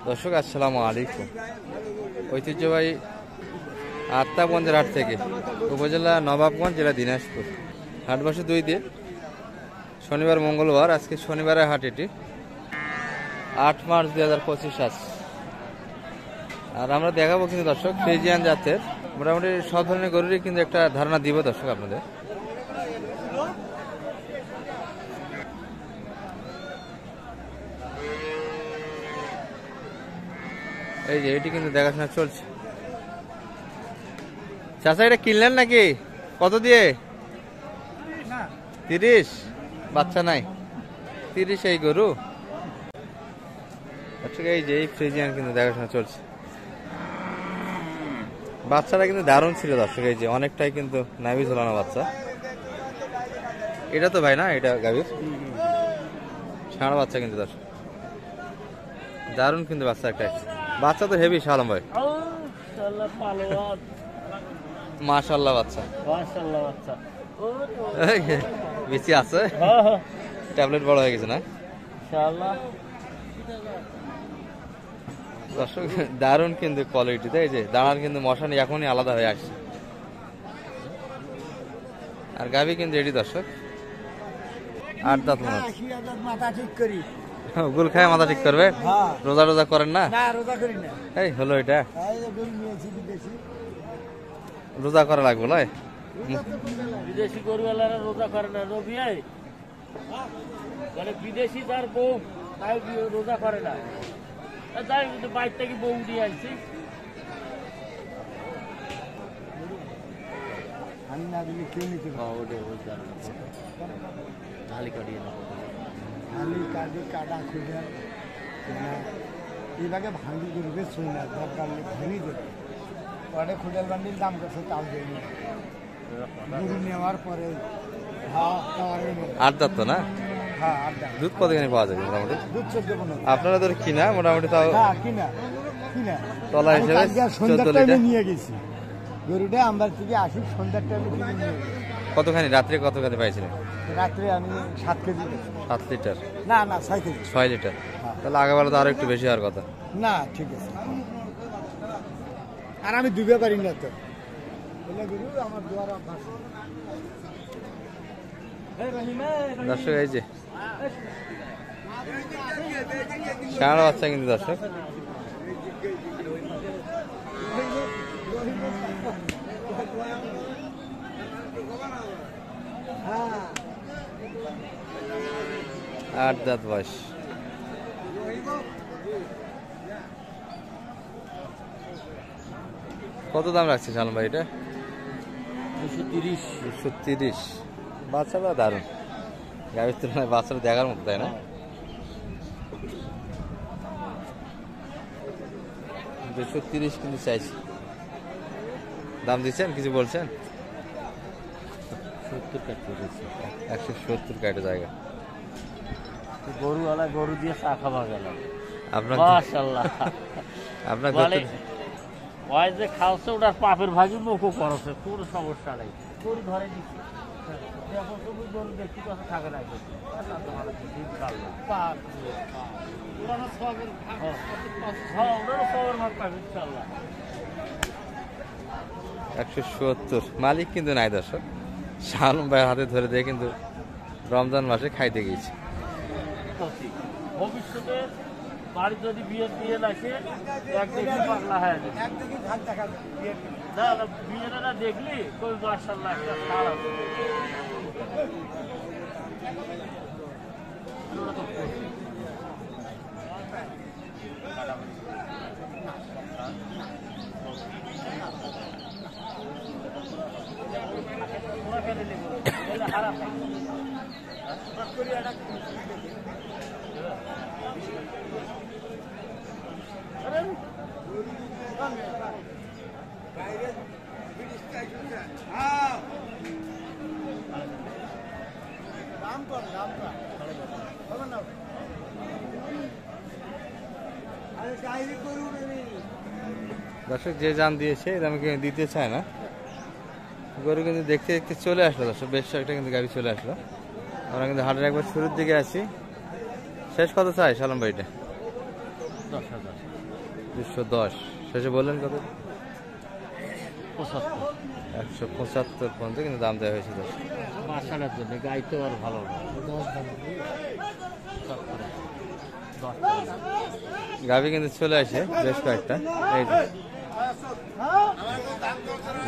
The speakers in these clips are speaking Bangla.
দর্শক আসসালামু আলাইকুম। ঐতিহ্যবাহী আত্মাগঞ্জের হাট থেকে উপজেলা নবাবগঞ্জ, জেলা দিনাজপুর। হাট বসে 2 দিন, শনিবার মঙ্গলবার। আজকে শনিবারের হাট, এটি 8 মার্চ 2025 আজ। আর আমরা দেখাবো কিন্তু দর্শক ফ্রিজিয়ান জাতের মোটামুটি সব ধরনের গরুরই কিন্তু একটা ধারণা দিব দর্শক আপনাদের। এই যে এটি কিন্তু দেখাশোনা চলছে। চাচা এটা কিনলেন নাকি? কত দিয়ে? 30। বাচ্চা নাই 30 এই গরু। আচ্ছা, এই যে এই ফ্রিজিয়ান কিন্তু দেখাশোনা চলছে। বাচ্চাটা কিন্তু দারুণ ছিল দর্শক। এই যে অনেকটাই কিন্তু নাভি ঝোলানো বাচ্চা। এটা তো ভাই না, এটা গাভীর ষাঁড় বাচ্চা কিন্তু দর্শক, দারুণ কিন্তু বাচ্চা একটা। বাচ্চা তো হেভি শালম ভাই, মাশাআল্লাহ বাচ্চা, মাশাআল্লাহ বাচ্চা বেশি আছে। ট্যাবলেট বড় হয়ে গেছে না ইনশাআল্লাহ দর্শক। দারুণ কিন্তু কোয়ালিটি। এই যে দাঁড়ার কিন্তু মশানি এখনই আলাদা হয়ে আসছে। আর গাভী কিন্তু এটি দর্শক 8 দাঁত মনে হচ্ছে। মাথা ঠিক করি, গুল খায় মাথা ঠিক করবে। রোজা রোজা করেন না? রোজা করি না। এই হলো এটা, রোজা করা লাগবে না। বিদেশি গরুওয়ালারা রোজা করে না। রবি মানে বিদেশি যার বউ তাই রোজা করে না। তাই কিন্তু বাইর থেকে বউ দিয়ে আসছি। আমি না দিলে কেউ নিতে ঢালি কাটিয়ে ঢালি কাটি কাটা খুঁজে এইভাবে ভাঙি করবে শুই না, দরকার ভাঙি দেবে। পরে খুঁটাল বান্ডির দাম করছে তাও দেয়নি। গরু নেওয়ার পরে 8 দাঁত তো না? হ্যাঁ 8 দাঁত। দুধ কতখানি পাওয়া যাবে মোটামুটি? দুধ 14-15। আপনারা ধর কিনা মোটামুটি তাও কিনা তলা হিসেবে 14 লিটার নিয়ে গেছি। গরুটা আমার থেকে আসি সন্ধ্যার টাইমে কিনে নিয়ে গেছি। কতখানি রাত্রে কতখানি পাইছিলেন? রাত্রে আমি 7 কেজি। 7 লিটার? না 6 কেজি। 6 লিটার। তাহলে আগাবেলা তো আরো একটু বেশি হওয়ার কথা। না ঠিক আছে। আর আমি দুবে পারি না তো। আমার দুয়ার অভ্যাস। দর্শক এই যে ষাঁড় বাচ্চা কিন্তু দর্শক। আট দাঁত বয়স। কত দাম রাখছে শালম ভাই এটা? 230। 230। বাচ্চাটা দারুণ, গাভীর তুলনায় বাচ্চাটা দেখার মতো, তাই না? 230 কিন্তু চাইছি। দাম দিচ্ছেন, কিছু বলছেন? 70 কাটতে দিয়েছে। 170 কাটে জায়গা। গরুওয়ালা গরু দিয়ে চা খাওয়া গেল। আপনার মাশাআল্লাহ। আপনার ওই যে খাওয়াছে ওটার পাপের ভাগি মুখও করছে, কোনো সমস্যা নেই। গরু ধরে দিচ্ছি, গরু দেখতে কথা থাকে না। সবের ভাগ পাবে ইনশাআল্লাহ। 170 মালিক কিন্তু নাই দর্শক। শালম ভাইয়ের হাতে ধরে দিয়ে কিন্তু রমজান মাসে খাইতে গিয়েছে। ভবিষ্যতে বাড়ি যদি বিয়ে আসে এক দেখি পাগলা হয়ে যাবে। না বিয়েটা না দেখলি কই মাশাআল্লাহ একটা সার আছে। দর্শক যে দাম দিয়েছে এই দামে দিতে চায় না। গরু কিন্তু দেখতে দেখতে চলে আসলো দর্শক, বেশ একটা কিন্তু গাড়ি চলে আসলো। আমরা কিন্তু হাটের একবার শুরুর দিকে আছি। শেষ কত চাই শালম ভাই এটা? 10,000 210 শেষে বললেন কত? 75 175 পর্যন্ত কিন্তু দাম দেওয়া হয়েছে দর্শক। মাসালার জন্য গাই তো আর ভালো না। গাভী কিন্তু চলে আসে বেশ কয়েকটা, এই যে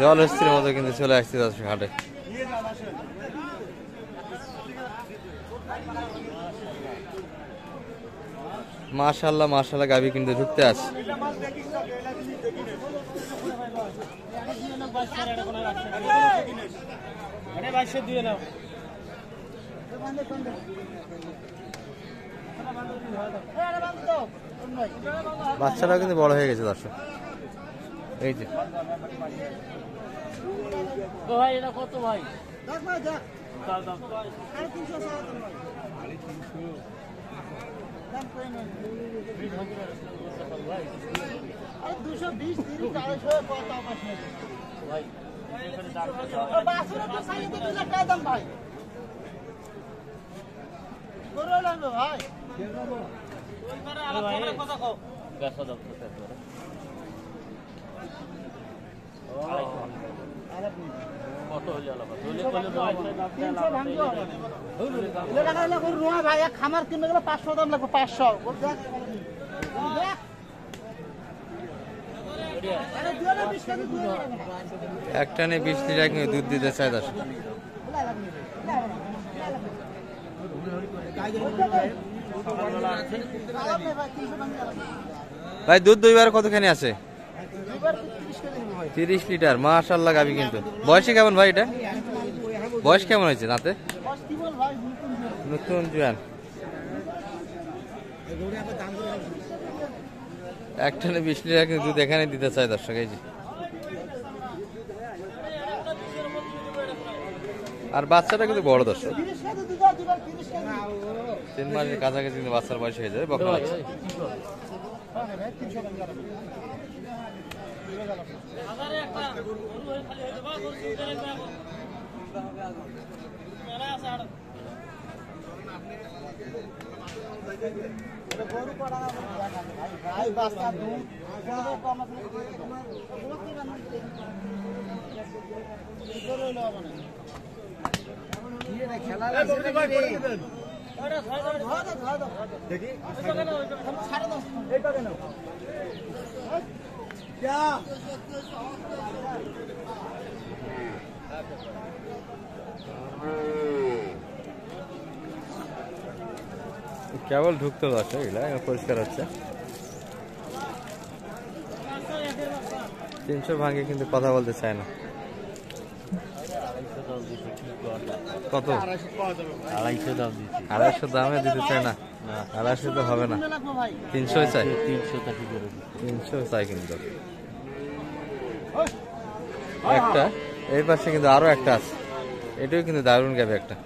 জলহস্তির মতো কিন্তু চলে আসছে দর্শক হাটে। মাশাআল্লাহ মাশাআল্লাহ গাভী কিন্তু ঢুকতে আছে। বাচ্চাটাও কিন্তু বড় হয়ে গেছে দর্শক, এই যে ভাই এটা কত ভাই? খামার কিনতে গেলে 500 দাম লাগবে, 500। একটা নিয়ে 20 লিটার কিন্তু দুধ দিতে চায় দর্শক। ভাই দুধ দুইবার কতখানি আছে? 30 লিটার। মাশাআল্লাহ গাভী কিন্তু বয়সে কেমন ভাই? এটা বয়স কেমন হয়েছে দাঁতে? নতুন জোয়ান। একটা নিয়ে 20 লিটার কিন্তু দুধ এখানে দিতে চায় দর্শক, এই যে। আর বাচ্চাটা কিন্তু বড় দর্শক, 3 মাসের কাছাকাছি কিন্তু বাচ্চার বয়স হয়ে যায়। বকনা বাচ্চা। কেবল ঢুকতে পারছে, এগুলা পরিষ্কার হচ্ছে। 300 ভাঙে কিন্তু কথা বলতে চায় না। কত? 250 দাম দিচ্ছি। 250 দামে দিতে চায় না। 250 তো হবে না, 300 চাই। 300 টাকা করে 300 চাই কিন্তু। একটা এই পাশে কিন্তু আরো একটা আছে, এটাও কিন্তু দারুণ গাবে একটা।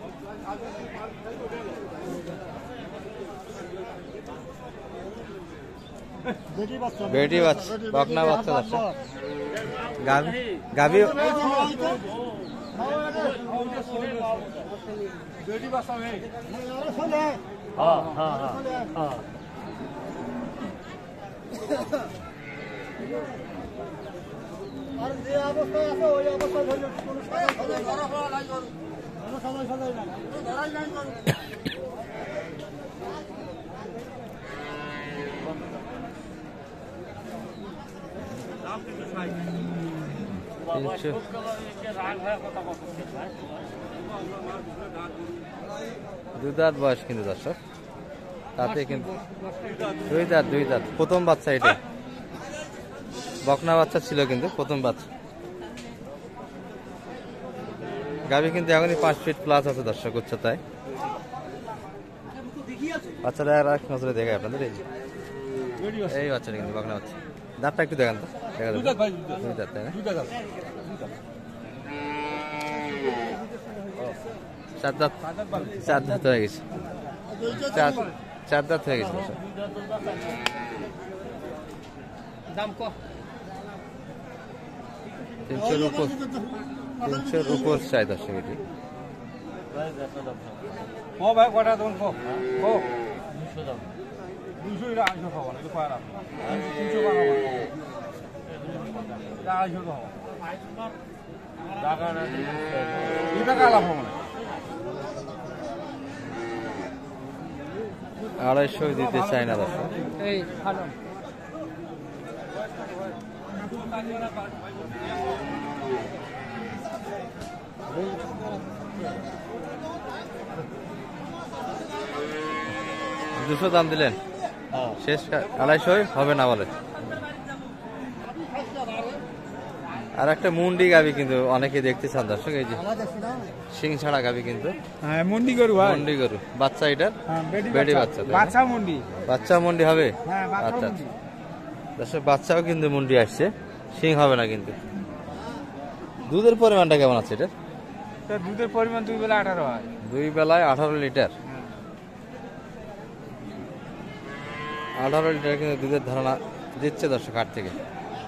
বেটি বাচ্চা, বকনা বাচ্চা আছে। গাভী গাভী দুই দাঁত বয়স কিন্তু দর্শক, তাতে কিন্তু দুই দাঁত প্রথম বাচ্চা। এটা বকনা বাচ্চা ছিল কিন্তু প্রথম বাচ্চা। গাভী কিন্তু এখনই 5 ফিট প্লাস আছে দর্শক উচ্চতায়। বাচ্চাটা আর এক নজরে দেখে আপনাদের, এই বাচ্চাটা কিন্তু বকনা বাচ্চা। দাঁতটা একটু দেখান তো, দেখা যাবে দুই দাঁত, তাই না? 4 দাঁত, 4 দাঁত হয়ে গেছে, 4 দাঁত হয়ে গেছে। দাম কত? 300 উপর চাই দর্শক এটি। ভাই কটা দেবেন? 200 দাম। 200 এটা 250 খাবো না, এটা কয়রা 300 টাকা খাবো, এটা 250 খাবো, এটা কালা খাবো না, 250 দিতে চায় না দর্শক। এই ভালো দুশো দাম দিলেন, শেষ 250 হবে না বলে। আর একটা মুন্ডি গাবি কিন্তু অনেকে দেখতে চান দর্শক, এই যে সিং ছাড়া গাবি কিন্তু হ্যাঁ মন্ডি গরু ভাই, মুন্ডি গরু, বাচ্চা এটার হ্যাঁ বেডি বাচ্চা, তাই না? বাচ্চা মন্ডি, বাচ্চা মুন্ডি হবে। হ্যাঁ বাচ্চা আচ্ছা মন্ডি, দর্শক বাচ্চাও কিন্তু মুন্ডি আসছে, সিং হবে না কিন্তু। দুধের পরিমাণটা কেমন আছে এটা? তো দুধের পরিমাণ 2 বেলা 18 হয়, 2 বেলায় 18 লিটার। 18 লিটার কিন্তু দুধের ধারণা দিচ্ছে দর্শক হাট থেকে।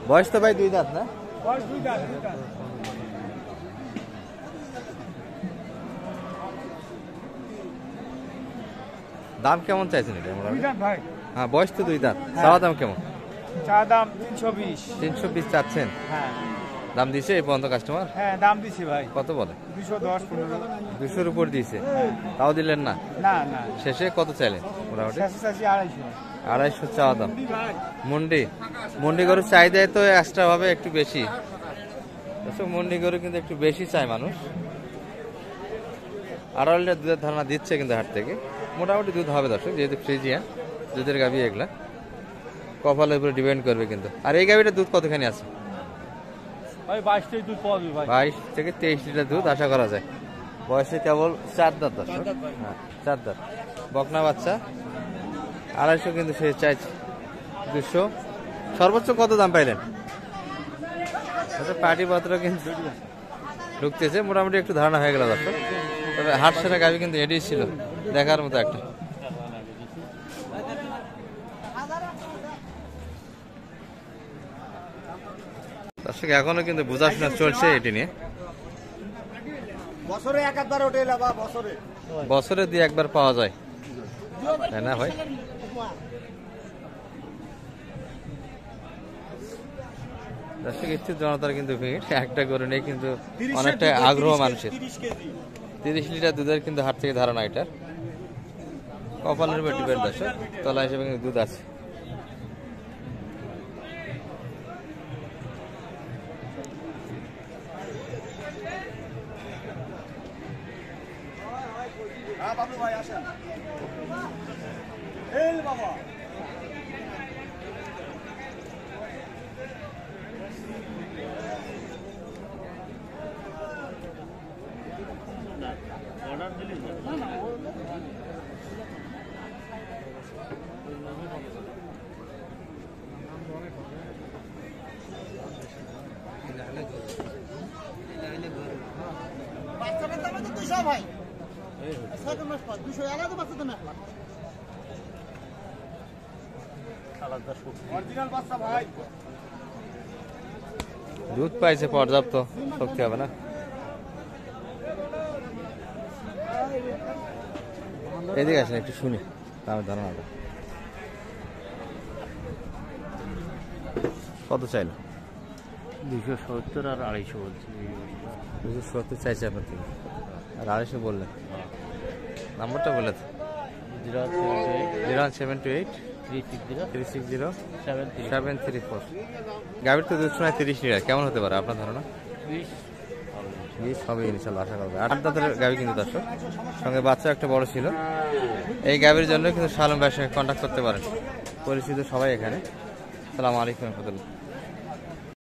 বয়স তো ভাই 2 দাঁত না? বয়স 2 দাঁত, 2 দাঁত। দাম কেমন চাইছেন এটা? 2 দাঁত ভাই, হ্যাঁ বয়স তো 2 দাঁত। চাওয়া দাম কেমন? চা দাম 320, 320 চাচ্ছেন? হ্যাঁ দাম দিছে এই পর্যন্ত কাস্টমার? হ্যাঁ দাম দিছি ভাই, কত বলে? 210 15, 200-র উপর দিয়েছে, তাও দিলেন না? না না শেষে কত চাইলেন মোটামুটি? 250 250 চাওয়া দাম। মুন্ডি মুন্ডি গরুর চাহিদায় তো এক্সট্রা ভাবে একটু বেশি, মুন্ডি গরু কিন্তু একটু বেশি চায় মানুষ। 18 লিটার দুধের ধারণা দিচ্ছে কিন্তু হাট থেকে, মোটামুটি দুধ হবে দর্শক, যেহেতু ফ্রিজিয়ান দুধের গাভি এগুলা, কপালের উপরে ডিপেন্ড করবে কিন্তু। আর এই গাভিটার দুধ কতখানি আছে? ভাই 22 থেকে দুধ পাওয়া যাবে ভাই, 22 থেকে 23 লিটার দুধ আশা করা যায়। বয়সে কেবল 4 দাঁত দর্শক, হ্যাঁ 4 দাঁত, বকনা বাচ্চা। 250 কিন্তু সে চাইছে, 200 সর্বোচ্চ কত দাম পাইলেন? পার্টি পত্র কিন্তু ঢুকতেছে, মোটামুটি একটু ধারণা হয়ে গেল দর্শক। তবে হাট সেরা গাভি কিন্তু এটি ছিল দেখার মতো একটা। দর্শক এখনো কিন্তু বোঝাশোনা চলছে এটি নিয়ে, বছরে একবার ওঠে লাবা, বছরে 2-1 পাওয়া যায়, তাই না ভাই? দর্শক ইচ্ছুক জনতার কিন্তু ভিড়, একটা গরু নিয়ে কিন্তু অনেকটা আগ্রহ মানুষের। 30 লিটার দুধের কিন্তু হাট থেকে ধারণা এটার, কপালের উপর ডিপেন্ড দর্শক, তলা হিসেবে কিন্তু দুধ আছে। বাবু ভাই আসেন, এই বাবা অর্ডার দিলি বাচ্চাটার দাম তো 200 ভাই, 6 মাস পর 200 আলাদা বাচ্চা দাম 1 লাখ। আলাদা সুখ অরিজিনাল বাচ্চা ভাই, দুধ পাইছে পর্যাপ্ত, শক্তি হবে না। এদিকে আসেন একটু শুনি দামের ধারণাটা। কত চাইল? 270 আর 250 বলছি। 270 চাইছে আপনার থেকে, আর 250 বললেন। নাম্বারটা বলে 078 360 734। গাভীর তো দুধ শোনায় 30 লিটার, কেমন হতে পারে আপনার ধারণা? 20 হবে ইনশাল্লাহ, আশা করবে। 8 দাঁতের গাভী কিন্তু দর্শক, সঙ্গে বাচ্চা একটা বড় ছিল। এই গাভীর জন্য কিন্তু শালম ভাইয়ের সঙ্গে কন্ট্যাক্ট করতে পারেন, পরিচিত সবাই এখানে। আসসালামু আলাইকুম রহমতুল্লাহ।